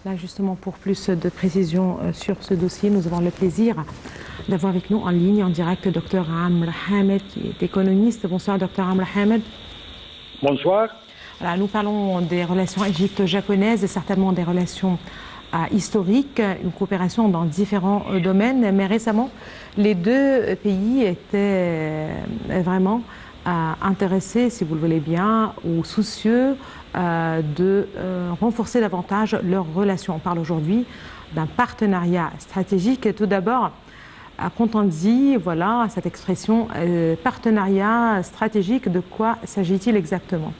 Là, justement, pour plus de précisions sur ce dossier, nous avons le plaisir d'avoir avec nous en ligne, en direct, Dr Amr Hamed, qui est économiste. Bonsoir, Dr Amr Hamed. Bonsoir. Voilà, nous parlons des relations égypto-japonaises et certainement des relations historiques, une coopération dans différents domaines. Mais récemment, les deux pays étaient vraiment intéressés, si vous le voulez bien, ou soucieux de renforcer davantage leurs relations. On parle aujourd'hui d'un partenariat stratégique. Et tout d'abord, quand on dit, voilà, cette expression partenariat stratégique, de quoi s'agit-il exactement?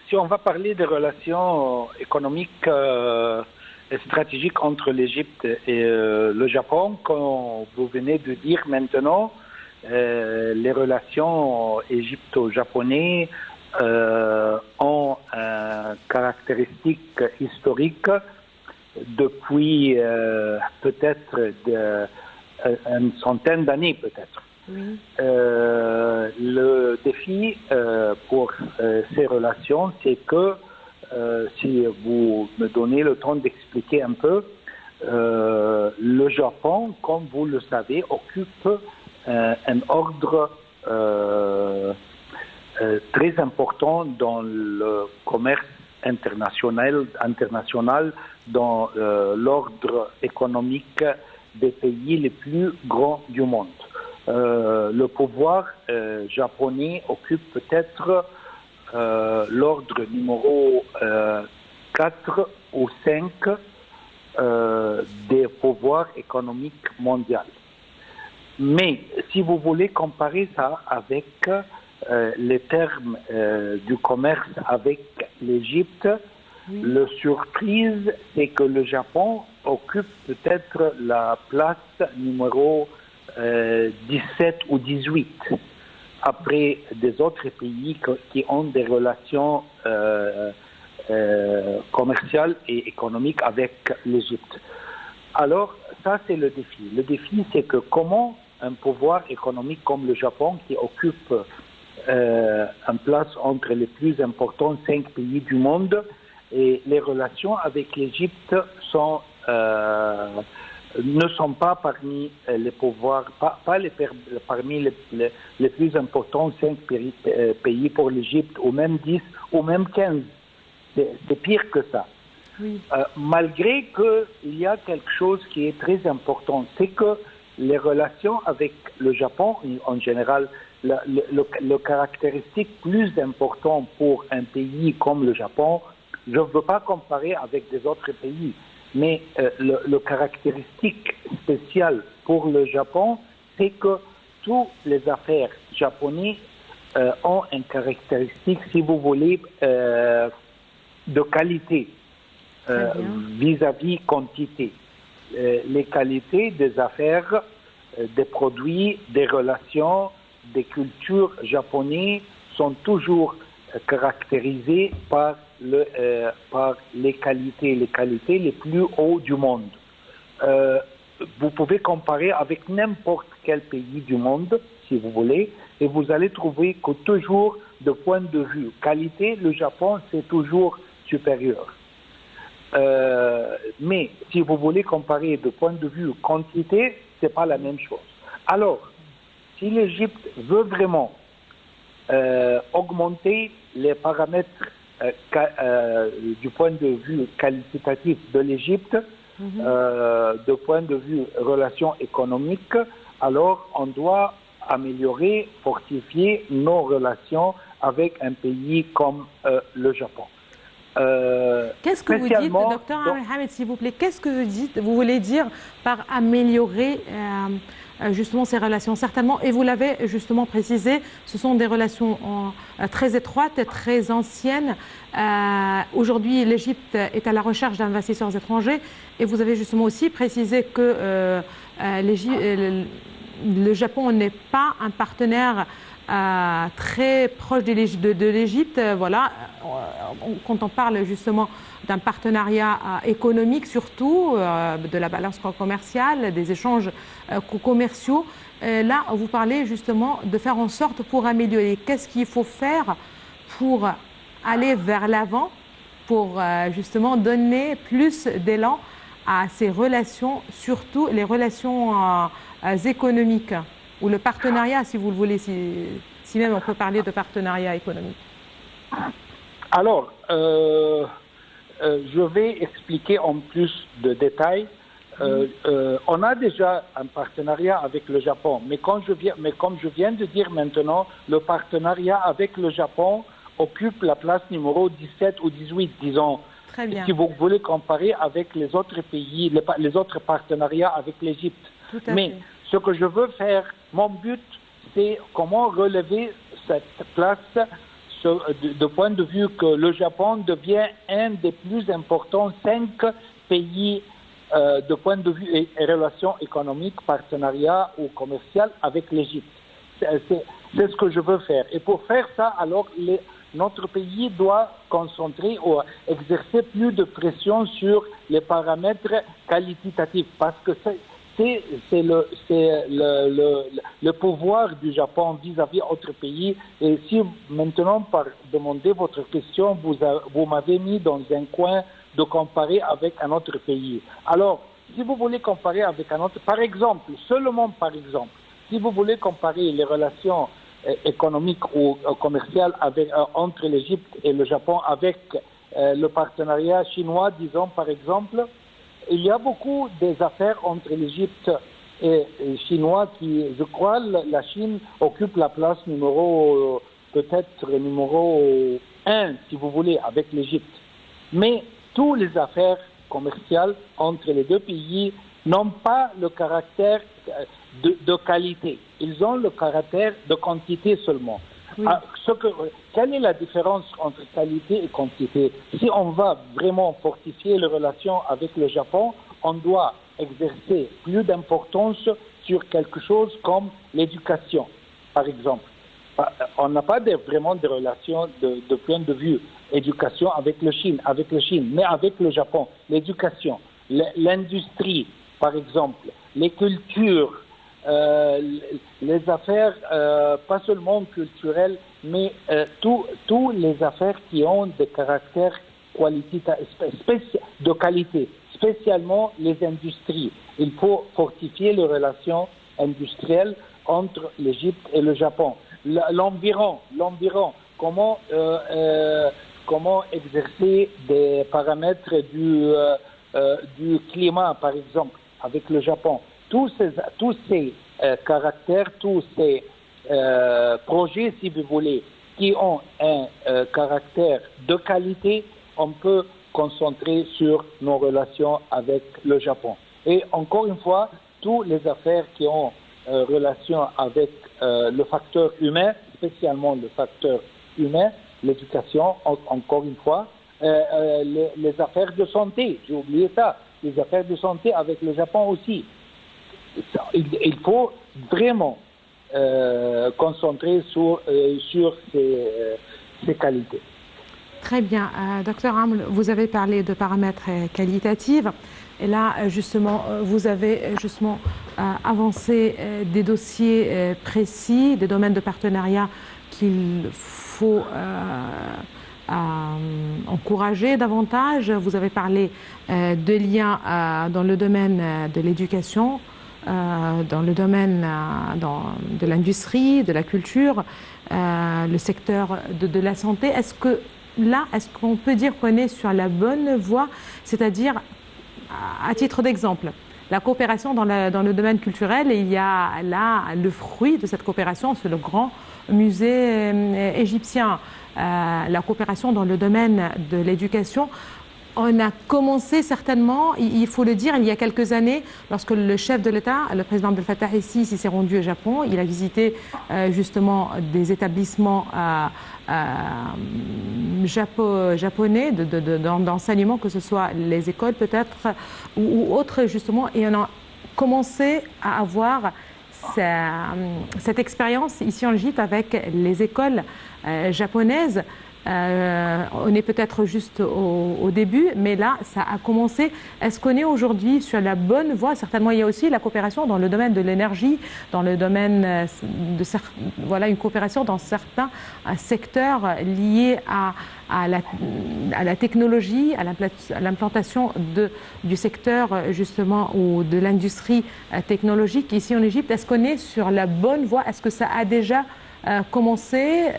Si on va parler des relations économiques et stratégiques entre l'Égypte et le Japon, comme vous venez de dire maintenant, les relations égypto-japonaises ont une caractéristique historique depuis peut-être une centaine d'années peut-être. Oui. Le défi pour ces relations, c'est que si vous me donnez le temps d'expliquer un peu, le Japon, comme vous le savez, occupe un ordre très important dans le commerce international dans l'ordre économique des pays les plus grands du monde. Le pouvoir japonais occupe peut-être l'ordre numéro 4 ou 5 des pouvoirs économiques mondiaux. Mais si vous voulez comparer ça avec les termes du commerce avec l'Égypte, oui. La surprise, c'est que le Japon occupe peut-être la place numéro 17 ou 18, après des autres pays qui ont des relations commerciales et économiques avec l'Égypte. Alors, ça c'est le défi. Le défi, c'est que comment un pouvoir économique comme le Japon, qui occupe une place entre les plus importants 5 pays du monde, et les relations avec l'Égypte ne sont pas parmi les pouvoirs, parmi les plus importants 5 pays pour l'Égypte, ou même 10, ou même 15. C'est pire que ça. Oui. Malgré qu'il y a quelque chose qui est très important, c'est que les relations avec le Japon, en général, le caractéristique plus important pour un pays comme le Japon, je ne veux pas comparer avec des autres pays, mais le caractéristique spécial pour le Japon, c'est que toutes les affaires japonaises ont une caractéristique, si vous voulez, de qualité vis-à-vis quantité. Les qualités des affaires, des produits, des relations, des cultures japonaises sont toujours caractérisées par les qualités les plus hautes du monde. Vous pouvez comparer avec n'importe quel pays du monde, si vous voulez, et vous allez trouver que toujours, de point de vue qualité, le Japon, c'est toujours supérieur. Mais si vous voulez comparer de point de vue quantité, c'est pas la même chose. Alors, si l'Égypte veut vraiment augmenter les paramètres du point de vue qualitatif de l'Égypte, de point de vue relations économiques, alors on doit améliorer, fortifier nos relations avec un pays comme le Japon. Qu'est-ce que vous dites, docteur Hamed, s'il vous plaît, qu'est-ce que vous voulez dire par améliorer justement ces relations? Certainement, et vous l'avez justement précisé, ce sont des relations très étroites, très anciennes. Aujourd'hui, l'Égypte est à la recherche d'investisseurs étrangers et vous avez justement aussi précisé que le Japon n'est pas un partenaire très proche de l'Égypte. Voilà, quand on parle justement d'un partenariat économique surtout, de la balance commerciale, des échanges commerciaux, là vous parlez justement de faire en sorte pour améliorer. Qu'est-ce qu'il faut faire pour aller vers l'avant pour justement donner plus d'élan à ces relations, surtout les relations économiques ou le partenariat, si vous le voulez, si même on peut parler de partenariat économique? Alors, je vais expliquer en plus de détails. On a déjà un partenariat avec le Japon, mais comme je viens de dire maintenant, le partenariat avec le Japon occupe la place numéro 17 ou 18, disons. Très bien. Si vous voulez comparer avec les autres pays, les autres partenariats avec l'Égypte. Mais ce que je veux faire, mon but, c'est comment relever cette place de point de vue que le Japon devient un des plus importants 5 pays de point de vue et relations économiques, partenariat ou commercial avec l'Égypte. C'est ce que je veux faire. Et pour faire ça, alors notre pays doit concentrer ou exercer plus de pression sur les paramètres qualitatifs parce que c'est le pouvoir du Japon vis-à-vis d'autres pays. Et si maintenant, par demander votre question, vous m'avez mis dans un coin de comparer avec un autre pays. Alors, si vous voulez comparer avec un autre, par exemple, seulement par exemple, si vous voulez comparer les relations économiques ou commerciales entre l'Égypte et le Japon avec le partenariat chinois, disons par exemple, il y a beaucoup des affaires entre l'Égypte et les Chinois qui, je crois, la Chine occupe la place peut-être numéro 1, si vous voulez, avec l'Égypte. Mais toutes les affaires commerciales entre les deux pays n'ont pas le caractère de qualité. Ils ont le caractère de quantité seulement. Oui. Quelle est la différence entre qualité et quantité? Si on va vraiment fortifier les relations avec le Japon, on doit exercer plus d'importance sur quelque chose comme l'éducation, par exemple. On n'a pas vraiment de relations de point de vue éducation avec la Chine, mais avec le Japon. L'éducation, l'industrie, par exemple, les cultures, les affaires, pas seulement culturelles, mais tous les affaires qui ont des caractères de qualité, spécialement les industries. Il faut fortifier les relations industrielles entre l'Égypte et le Japon. L'environ, comment exercer des paramètres du climat, par exemple, avec le Japon. Tous ces caractères, tous ces projets, si vous voulez, qui ont un caractère de qualité, on peut concentrer sur nos relations avec le Japon. Et encore une fois, toutes les affaires qui ont relation avec le facteur humain, spécialement le facteur humain, l'éducation, encore une fois, les affaires de santé, j'ai oublié ça, les affaires de santé avec le Japon aussi. Il faut vraiment concentrer sur ces qualités. Très bien. Docteur Aml, vous avez parlé de paramètres qualitatifs. Et là, justement, vous avez avancé des dossiers précis, des domaines de partenariat qu'il faut encourager davantage. Vous avez parlé de liens dans le domaine de l'éducation, dans le domaine de l'industrie, de la culture, le secteur de la santé. Est-ce qu'on peut dire qu'on est sur la bonne voie, c'est-à-dire, à titre d'exemple, la coopération dans le domaine culturel, il y a là le fruit de cette coopération, c'est le grand musée égyptien. La coopération dans le domaine de l'éducation, on a commencé certainement, il faut le dire, il y a quelques années, lorsque le chef de l'État, le président Abdel Fattah el-Sisi, s'est rendu au Japon. Il a visité justement des établissements japonais d'enseignement, que ce soit les écoles peut-être ou autres justement, et on a commencé à avoir cette expérience ici en Égypte avec les écoles japonaises. On est peut-être juste au début, mais là, ça a commencé. Est-ce qu'on est aujourd'hui sur la bonne voie? Certainement, il y a aussi la coopération dans le domaine de l'énergie, dans le domaine voilà, une coopération dans certains secteurs liés à la technologie, à l'implantation du secteur justement ou de l'industrie technologique ici en Égypte. Est-ce qu'on est sur la bonne voie? Est-ce que ça a déjà commencé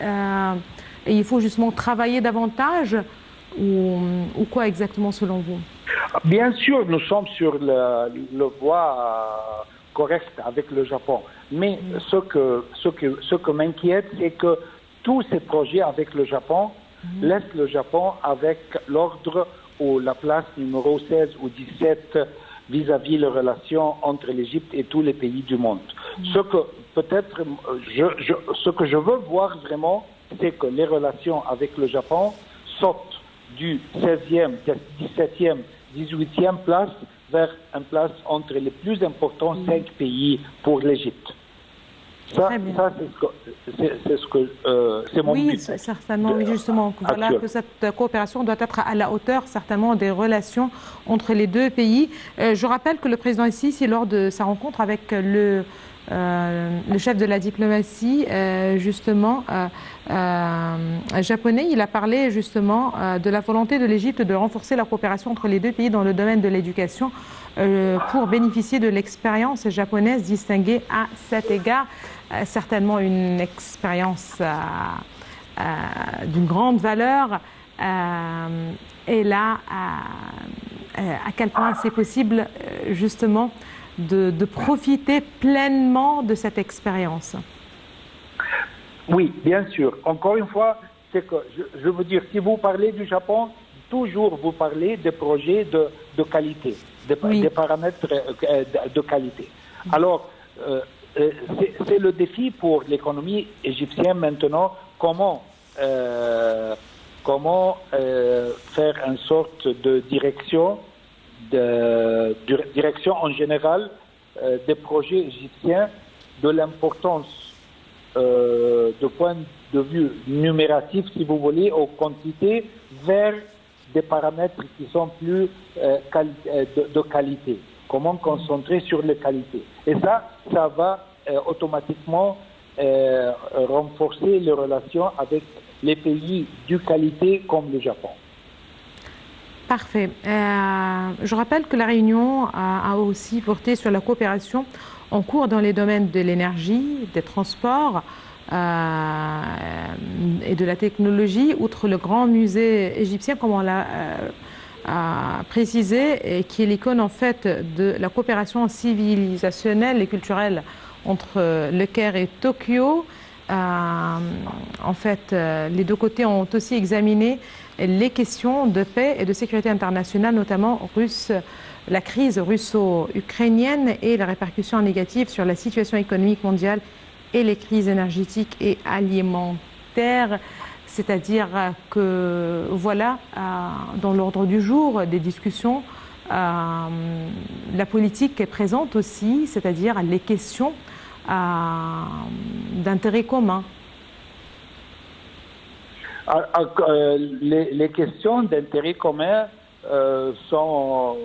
et il faut justement travailler davantage ou quoi exactement selon vous? Bien sûr, nous sommes sur le voie correcte avec le Japon. Mais ce que m'inquiète, c'est que tous ces projets avec le Japon laissent le Japon avec l'ordre ou la place numéro 16 ou 17 vis-à-vis les relations entre l'Égypte et tous les pays du monde. Ce que peut-être, ce que je veux voir vraiment, c'est que les relations avec le Japon sautent du 16e, 17e, 18e place vers une place entre les plus importants 5 pays pour l'Égypte. Ça c'est mon but. Oui, certainement, oui, justement. Voilà, que cette coopération doit être à la hauteur, certainement, des relations entre les deux pays. Je rappelle que le président ici, lors de sa rencontre avec le chef de la diplomatie, justement, japonais, il a parlé justement de la volonté de l'Égypte de renforcer la coopération entre les deux pays dans le domaine de l'éducation pour bénéficier de l'expérience japonaise distinguée à cet égard. Certainement une expérience d'une grande valeur. Et là, à quel point c'est possible justement de profiter pleinement de cette expérience? Oui, bien sûr. Encore une fois, c'est que je veux dire, si vous parlez du Japon, toujours vous parlez des projets de qualité, des paramètres de qualité. Alors, c'est le défi pour l'économie égyptienne maintenant, comment faire une sorte de direction en général des projets égyptiens, de l'importance de point de vue numératif, si vous voulez, aux quantités, vers des paramètres qui sont plus de qualité. Comment concentrer sur les qualités. Et ça va automatiquement renforcer les relations avec les pays de qualité comme le Japon. Parfait. Je rappelle que la réunion a aussi porté sur la coopération en cours dans les domaines de l'énergie, des transports et de la technologie, outre le grand musée égyptien, comme on l'a précisé, et qui est l'icône en fait de la coopération civilisationnelle et culturelle entre le Caire et Tokyo. En fait, les deux côtés ont aussi examiné les questions de paix et de sécurité internationale, notamment la crise russo-ukrainienne et les répercussions négatives sur la situation économique mondiale et les crises énergétiques et alimentaires. C'est-à-dire que voilà, dans l'ordre du jour des discussions, la politique est présente aussi, c'est-à-dire les questions d'intérêt commun. Les questions d'intérêt commun sont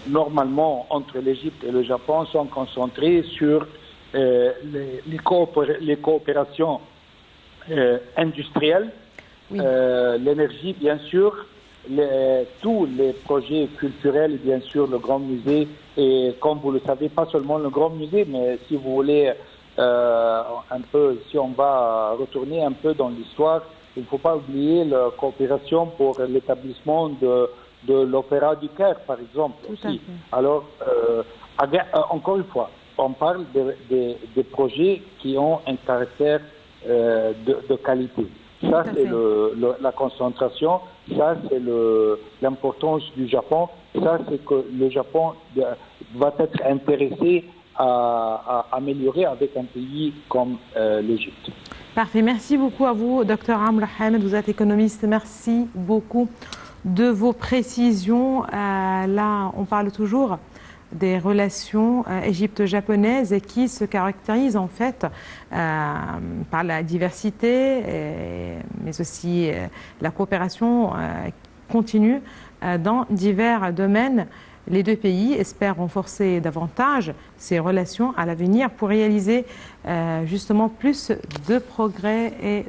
normalement entre l'Égypte et le Japon sont concentrées sur les coopérations industrielles, oui. L'énergie bien sûr, tous les projets culturels, bien sûr le Grand Musée, et comme vous le savez, pas seulement le Grand Musée, mais si vous voulez un peu, si on va retourner un peu dans l'histoire, il ne faut pas oublier la coopération pour l'établissement de l'Opéra du Caire, par exemple. Aussi. Alors, encore une fois, on parle des projets qui ont un caractère de qualité. Ça, c'est la concentration. Ça, c'est l'importance du Japon. Ça, c'est que le Japon va être intéressé à améliorer avec un pays comme l'Égypte. Parfait. Merci beaucoup à vous, Dr Amr Hamed. Vous êtes économiste. Merci beaucoup de vos précisions. Là, on parle toujours des relations égypto-japonaises qui se caractérisent en fait par la diversité, mais aussi la coopération continue dans divers domaines. Les deux pays espèrent renforcer davantage ces relations à l'avenir pour réaliser justement plus de progrès et